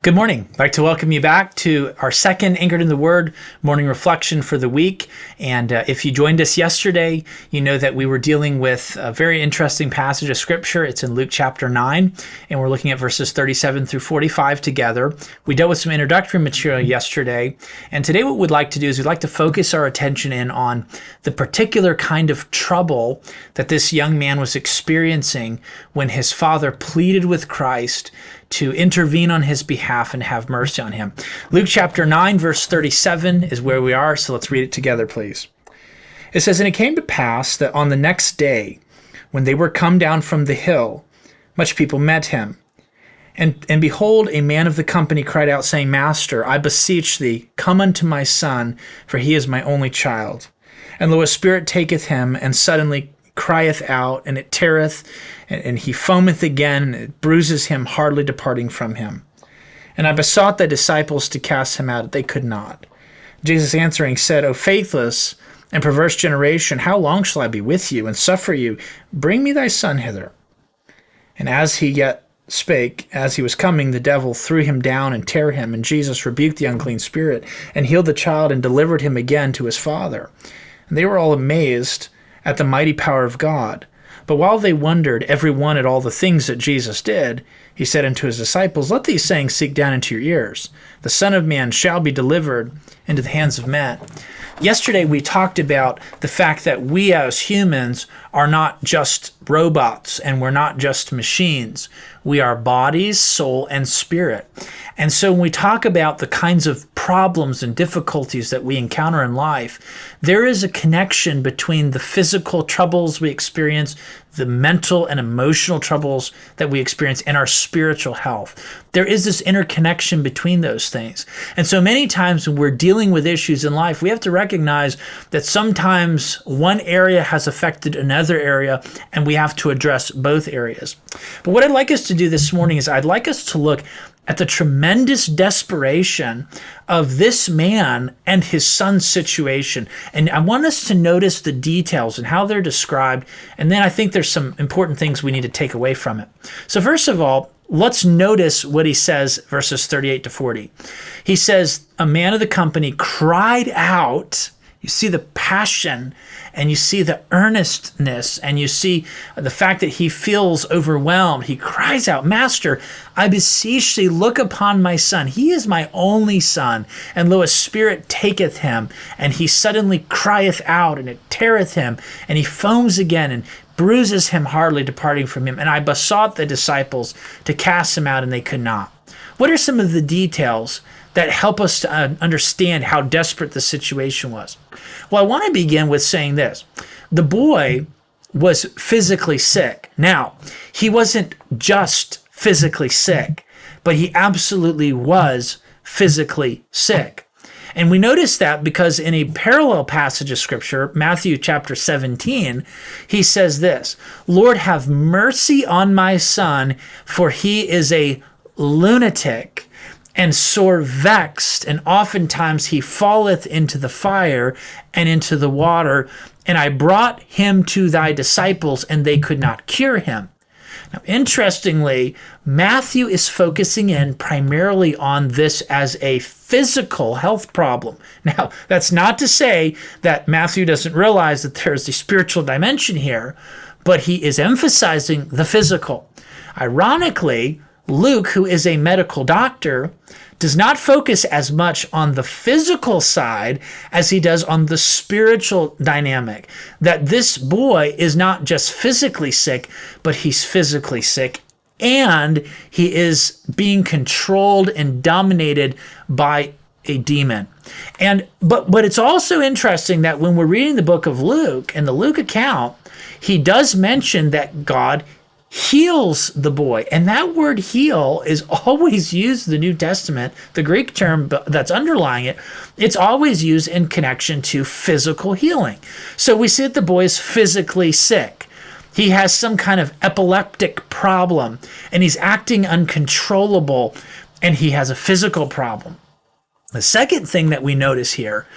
Good morning. I'd like to welcome you back to our second Anchored in the Word morning reflection for the week. And if you joined us yesterday, you know that we were dealing with a very interesting passage of Scripture. It's in Luke chapter 9, and we're looking at verses 37 through 45 together. We dealt with some introductory material yesterday, and today what we'd like to do is we'd like to focus our attention in on the particular kind of trouble that this young man was experiencing when his father pleaded with Christ to intervene on his behalf and have mercy on him. Luke chapter 9, verse 37 is where we are, so let's read it together, please. It says, "And it came to pass that on the next day, when they were come down from the hill, much people met him. And behold, a man of the company cried out, saying, Master, I beseech thee, come unto my son, for he is my only child. And lo, a spirit taketh him, and suddenly crieth out, and it teareth, and he foameth again, and it bruises him, hardly departing from him. And I besought thy disciples to cast him out, they could not. Jesus answering said, O faithless and perverse generation, how long shall I be with you, and suffer you? Bring me thy son hither. And as he yet spake, as he was coming, the devil threw him down and tare him, and Jesus rebuked the unclean spirit, and healed the child, and delivered him again to his father. And they were all amazed at the mighty power of God. But while they wondered every one at all the things that Jesus did, he said unto his disciples, Let these sayings sink down into your ears. The Son of Man shall be delivered into the hands of men. Yesterday we talked about the fact that we as humans are not just robots and we're not just machines. We are bodies, soul, and spirit. And so when we talk about the kinds of problems and difficulties that we encounter in life, there is a connection between the physical troubles we experience, the mental and emotional troubles that we experience, and our spiritual health. There is this interconnection between those things. And so many times when we're dealing with issues in life, we have to recognize that sometimes one area has affected another area, and we have to address both areas. But what I'd like us to do this morning is I'd like us to look at the tremendous desperation of this man and his son's situation. And I want us to notice the details and how they're described. And then I think there's some important things we need to take away from it. So first of all, let's notice what he says, verses 38 to 40. He says, a man of the company cried out. You see the passion, and you see the earnestness, and you see the fact that he feels overwhelmed. He cries out, Master, I beseech thee, look upon my son. He is my only son. And lo, a spirit taketh him, and he suddenly crieth out, and it teareth him, and he foams again, and bruises him hardly, departing from him. And I besought the disciples to cast him out, and they could not. What are some of the details that help us to understand how desperate the situation was? Well, I want to begin with saying this. The boy was physically sick. Now, he wasn't just physically sick, but he absolutely was physically sick. And we notice that because in a parallel passage of Scripture, Matthew chapter 17, he says this, Lord, have mercy on my son, for he is a lunatic and sore vexed, and oftentimes he falleth into the fire and into the water. And I brought him to thy disciples, and they could not cure him. Now, interestingly, Matthew is focusing in primarily on this as a physical health problem. Now, that's not to say that Matthew doesn't realize that there's a spiritual dimension here, but he is emphasizing the physical. Ironically, Luke, who is a medical doctor, does not focus as much on the physical side as he does on the spiritual dynamic. That this boy is not just physically sick, but he's physically sick, and he is being controlled and dominated by a demon. But it's also interesting that when we're reading the book of Luke, in the Luke account, he does mention that God heals the boy. And that word heal is always used in the New Testament, the Greek term that's underlying it, it's always used in connection to physical healing. So we see that the boy is physically sick. He has some kind of epileptic problem, and he's acting uncontrollable, and he has a physical problem. The second thing that we notice here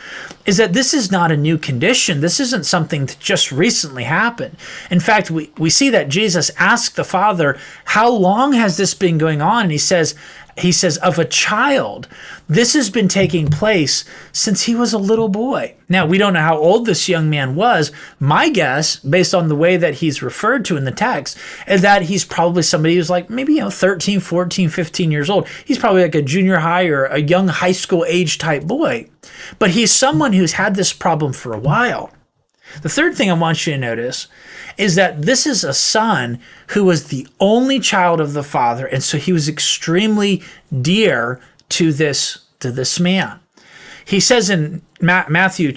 is that this is not a new condition. This isn't something that just recently happened. In fact, we see that Jesus asked the Father, how long has this been going on? And he says, he says, of a child. This has been taking place since he was a little boy. Now, we don't know how old this young man was. My guess, based on the way that he's referred to in the text, is that he's probably somebody who's like maybe 13, 14, 15 years old. He's probably like a junior high or a young high school age type boy. But he's someone who's had this problem for a while. The third thing I want you to notice is that this is a son who was the only child of the father, and so he was extremely dear to this man. He says in Matthew in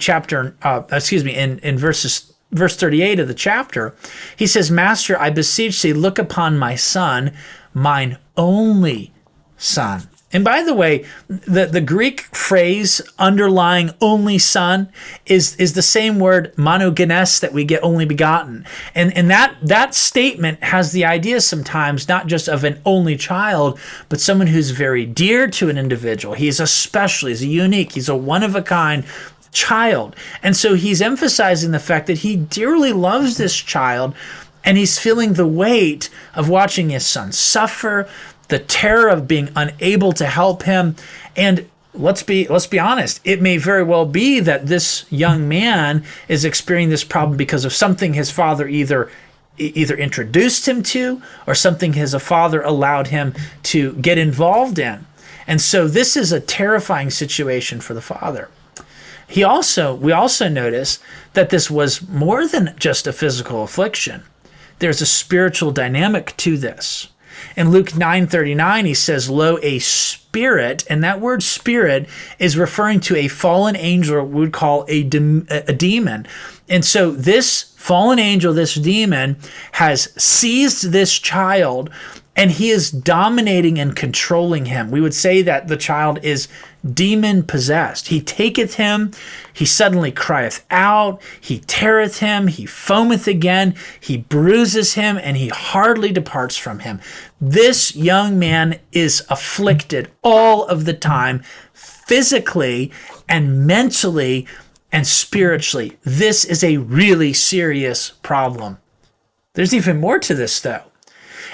verse 38 of the chapter, he says, "Master, I beseech thee, look upon my son, mine only son." And by the way, the Greek phrase underlying only son is the same word monogenes that we get only begotten. And that statement has the idea sometimes not just of an only child, but someone who's very dear to an individual. He's a unique, he's a one-of-a-kind child. And so he's emphasizing the fact that he dearly loves this child, and he's feeling the weight of watching his son suffer, the terror of being unable to help him. And let's be honest, it may very well be that this young man is experiencing this problem because of something his father either introduced him to or something his father allowed him to get involved in. And so this is a terrifying situation for the father. We also notice that this was more than just a physical affliction. There's a spiritual dynamic to this. In Luke 9:39, he says, "Lo, a spirit," and that word spirit is referring to a fallen angel, or we would call a demon. And so this fallen angel, this demon, has seized this child, and he is dominating and controlling him. We would say that the child is demon possessed. He taketh him, he suddenly crieth out, he teareth him, he foameth again, he bruises him, and he hardly departs from him. This young man is afflicted all of the time, physically and mentally and spiritually. This is a really serious problem. There's even more to this, though.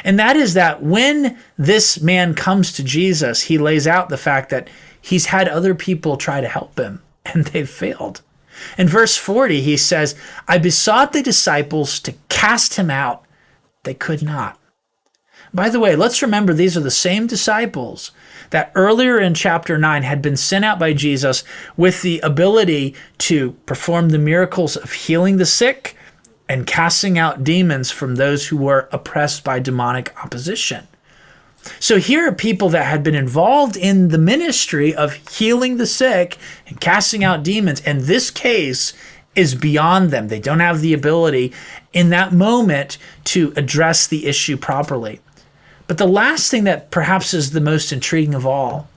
And that is that when this man comes to Jesus, he lays out the fact that he's had other people try to help him, and they've failed. In verse 40, he says, "I besought the disciples to cast him out. They could not." By the way, let's remember these are the same disciples that earlier in chapter 9 had been sent out by Jesus with the ability to perform the miracles of healing the sick and casting out demons from those who were oppressed by demonic opposition. So here are people that had been involved in the ministry of healing the sick and casting out demons, and this case is beyond them. They don't have the ability in that moment to address the issue properly. But the last thing that perhaps is the most intriguing of all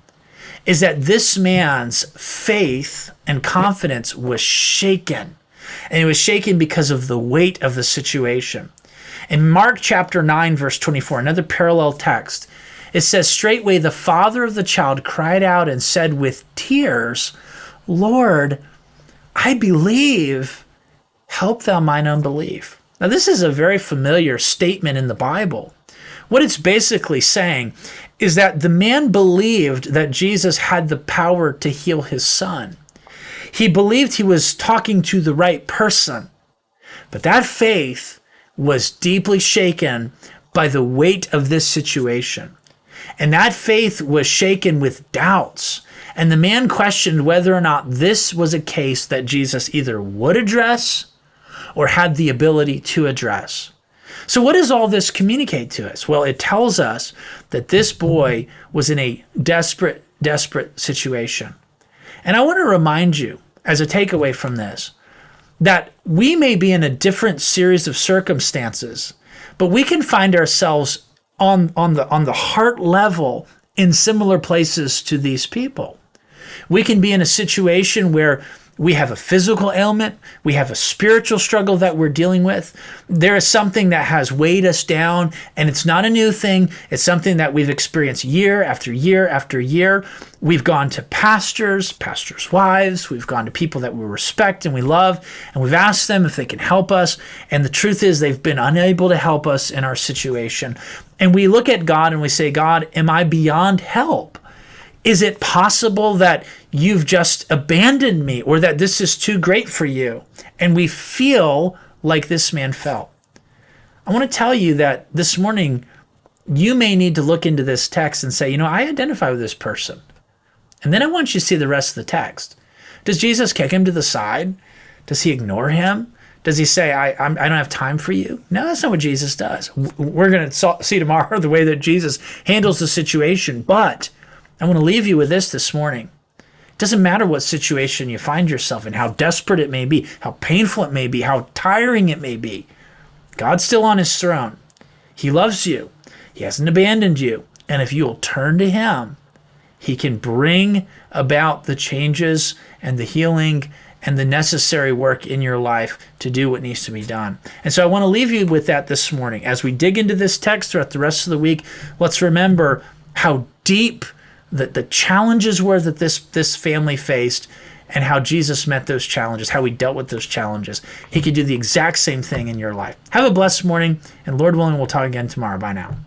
is that this man's faith and confidence was shaken. And it was shaken because of the weight of the situation. In Mark chapter 9, verse 24, another parallel text, it says, "Straightway the father of the child cried out and said with tears, Lord, I believe, help thou mine unbelief." Now this is a very familiar statement in the Bible. What it's basically saying is that the man believed that Jesus had the power to heal his son. He believed he was talking to the right person, but that faith was deeply shaken by the weight of this situation. And that faith was shaken with doubts. And the man questioned whether or not this was a case that Jesus either would address or had the ability to address. So what does all this communicate to us? Well, it tells us that this boy was in a desperate situation. And I want to remind you, as a takeaway from this, that we may be in a different series of circumstances, but we can find ourselves on the heart level in similar places to these people. We can be in a situation where We have a physical ailment. We have a spiritual struggle that we're dealing with. There is something that has weighed us down, and it's not a new thing. It's something that we've experienced year after year after year. We've gone to pastors' wives. We've gone to people that we respect and we love, and we've asked them if they can help us. And the truth is they've been unable to help us in our situation. And we look at God and we say, God, am I beyond help? Is it possible that you've just abandoned me, or that this is too great for you? And we feel like this man felt. I want to tell you that this morning, you may need to look into this text and say, I identify with this person. And then I want you to see the rest of the text. Does Jesus kick him to the side? Does he ignore him? Does he say, I don't have time for you? No, that's not what Jesus does. We're going to see tomorrow the way that Jesus handles the situation. But I want to leave you with this morning. It doesn't matter what situation you find yourself in, how desperate it may be, how painful it may be, how tiring it may be. God's still on his throne. He loves you. He hasn't abandoned you. And if you'll turn to him, he can bring about the changes and the healing and the necessary work in your life to do what needs to be done. And so I want to leave you with that this morning. As we dig into this text throughout the rest of the week, let's remember how deep the challenges were that this family faced, and how Jesus met those challenges, how he dealt with those challenges. He could do the exact same thing in your life. Have a blessed morning, and Lord willing, we'll talk again tomorrow. Bye now.